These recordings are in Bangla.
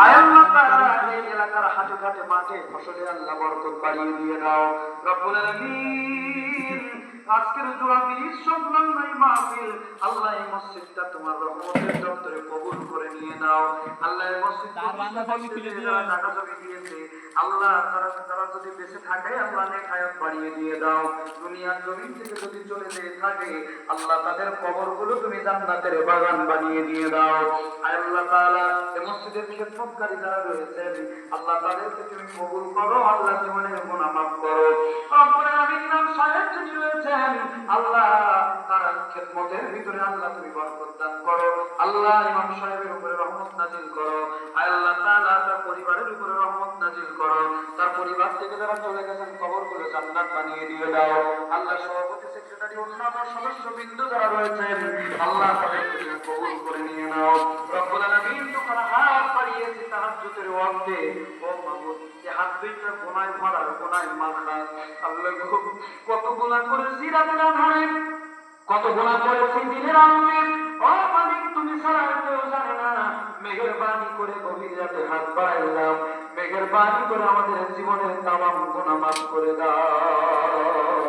আয় আল্লাহ তাআলা এই এলাকার হাটে ঘাটে মাঠে ফসলে আল্লাহ বরকত বাড়িয়ে দিয়ে দাও রব্বুল আলামিন। আজকের দোয়া বিশ সম্মান নাই মাহফিল আল্লাহ এই মসজিদটা তোমার রহমতের দপ্তরে কবুল করে নিয়ে নাও আল্লাহ। এই মসজিদ যারা টাকা জমি দিয়েছে আল্লাহ তারা যদি বেঁচে থাকে আল্লাহ নেক হায়াত বাড়িয়ে দিয়ে দাও। দুনিয়ার জমিন থেকে যদি চলে যেতে থাকে আল্লাহ তাদের কবরগুলো তুমি জান্নাতের বাগান বানিয়ে দিয়ে দাও। আয় আল্লাহ তাআলা এই মসজিদের খেদমতকারী যারা রয়েছেন আল্লাহ তাদেরকে তুমি কবুল করো আল্লাহ জীবনের গুনাহ মাফ করো। রব্বুল আলামিন ইমাম সাহেব যিনি রয়েছেন আল্লাহ তার খেদমতের ভিতরে আল্লাহ তুমি বরকত দান করো আল্লাহ। ইমাম সাহেবের উপরে রহমত নাজিল করো আয় আল্লাহ তাআলা তার পরিবারের উপরে রহমত নাজিল করো। তার পরিবার থেকে যারা চলে গেছেন কবরগুলো জান্নাত বানিয়ে দিয়ে দাও আল্লাহ। সভাপতি সেক্রেটারি অন্যান্য সদস্যবৃন্দ যারা রয়েছেন আল্লাহ তাদেরকে তুমি কবুল করে নিয়ে নাও রব্বুল আলামিন। তোমার হাত বাড়িয়েছি তাহাজ্জুদের ওয়াক্তে ও মাবুদ এই হাত দুইটা গুনায় ভরা গুনায় মাখা আল্লাহ গো কত গুনাহ করেছি রাতের আধারে কত গুনাহ করেছি দিনের আলোতে ও মালিক তুমি ছাড়া কেউ জানে না। মেহেরবানি করে গভীর রাতে হাত বাড়াইলাম মেহেরবানি করে আমাদের জীবনের তামাম গুনাহ মাফ করে দাও।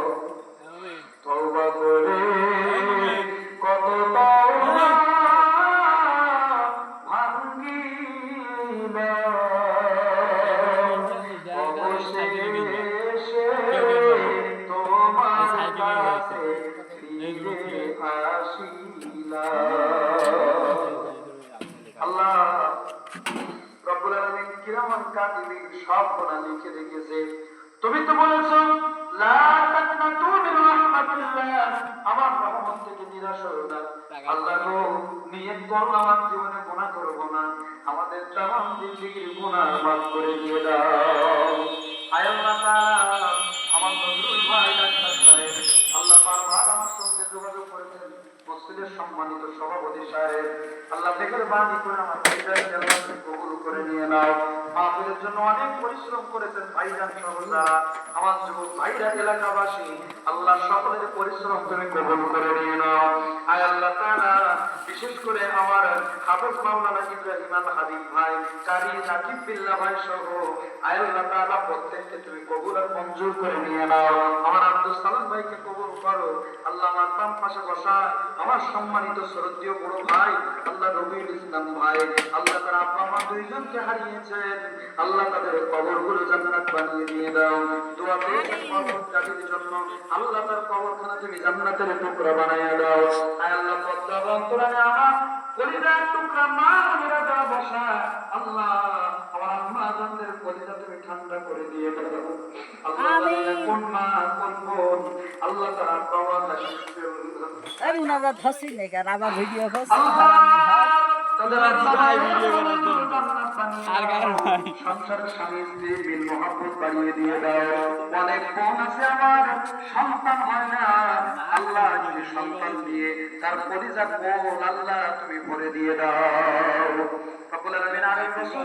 তওবা করে কত তওবা ভাঙ্গিলাম অবশেষে তোমার কাছে ফিরে আসিলাম। আল্লাহ রব্বুল আলামিন কিরামান কাতিবিন সব গুনাহ লিখে রেখেছে। তুমি তো বলেছো লা তাকনাতু মিন রাহমাতিল্লাহ আমার রহমত থেকে নিরাশ হও না। আল্লাহ গো নিয়ত করলাম আমার জীবনে গুনাহ করব না আমাদের तमाम জিন্দেগির গুনাহ মাফ করে দিয়ে দাও। আয় আল্লাহ তাআলা আমার নজরুল ভাই ডাক্তার সাহেব আল্লাহ বারবার আমার সঙ্গে যোগাযোগ করেছেন মসজিদের সম্মানিত সভাপতি সাহেব আল্লাহ মেহেরবানি করে আমার পরিবারকে আল্লাহ কবুল করে নিয়ে নাও। মাহফিলের জন্য অনেক পরিশ্রম করেছেন ভাইজান সহ যারা আমার যুবক ভাইরা এলাকাবাসী আল্লাহ সকলের পরিশ্রম তুমি কবুল করে নিয়ে নাও। আয় আল্লাহ তাআলা বিশেষ করে আমার হাফেজ মাওলানা ইব্রাহিম আল হাবিব ভাই কারি সাকিব বিল্লাহ ভাই সহ আয় আল্লাহ তাআলা প্রত্যেককে তুমি কবুল আর মঞ্জুর করে নিয়ে নাও। আমার আব্দুল সালাম ভাইকে কবুল করো আল্লাহ। আমার বাম পাশে বসা আমার সম্মানিত শ্রদ্ধেয় বড় ভাই আল্লাহ রবিউল ইসলাম ভাই আল্লাহ তার আব্বা মা দুইজনকে হারিয়েছেন আল্লাহ তাদের কবরগুলো জান্নাত বানিয়ে দিয়ে দাও। দোয়া করেছেন কবরকারীর জন্য আল্লাহ তার কবরখানা তুমি জান্নাতের টুকরা বানাইয়া দাও। আয় আল্লাহ পদ্মা অন্তরানে আমার কলিজার টুকরা মা মেরা যারা বসা আল্লাহ আমার আম্মা জানদের কলিজা তুমি ঠান্ডা করে দিয়ে দাও আল্লাহ। কোন মা কোন বোন আল্লাহ তার আব্বা মা আমি উনারা ধসি নাই কারণ আমার ভিডিও করছে সংসারের স্বামী স্ত্রী মিল মহব্বত বাড়িয়ে দিয়ে দাও। অনেক বোন আছে আমার সন্তান হয় না আল্লাহ তুমি সন্তান দিয়ে তার পরিজা কোল আল্লাহ তুমি ভরে দিয়ে দাও। সকলের আমিন আরেক বছর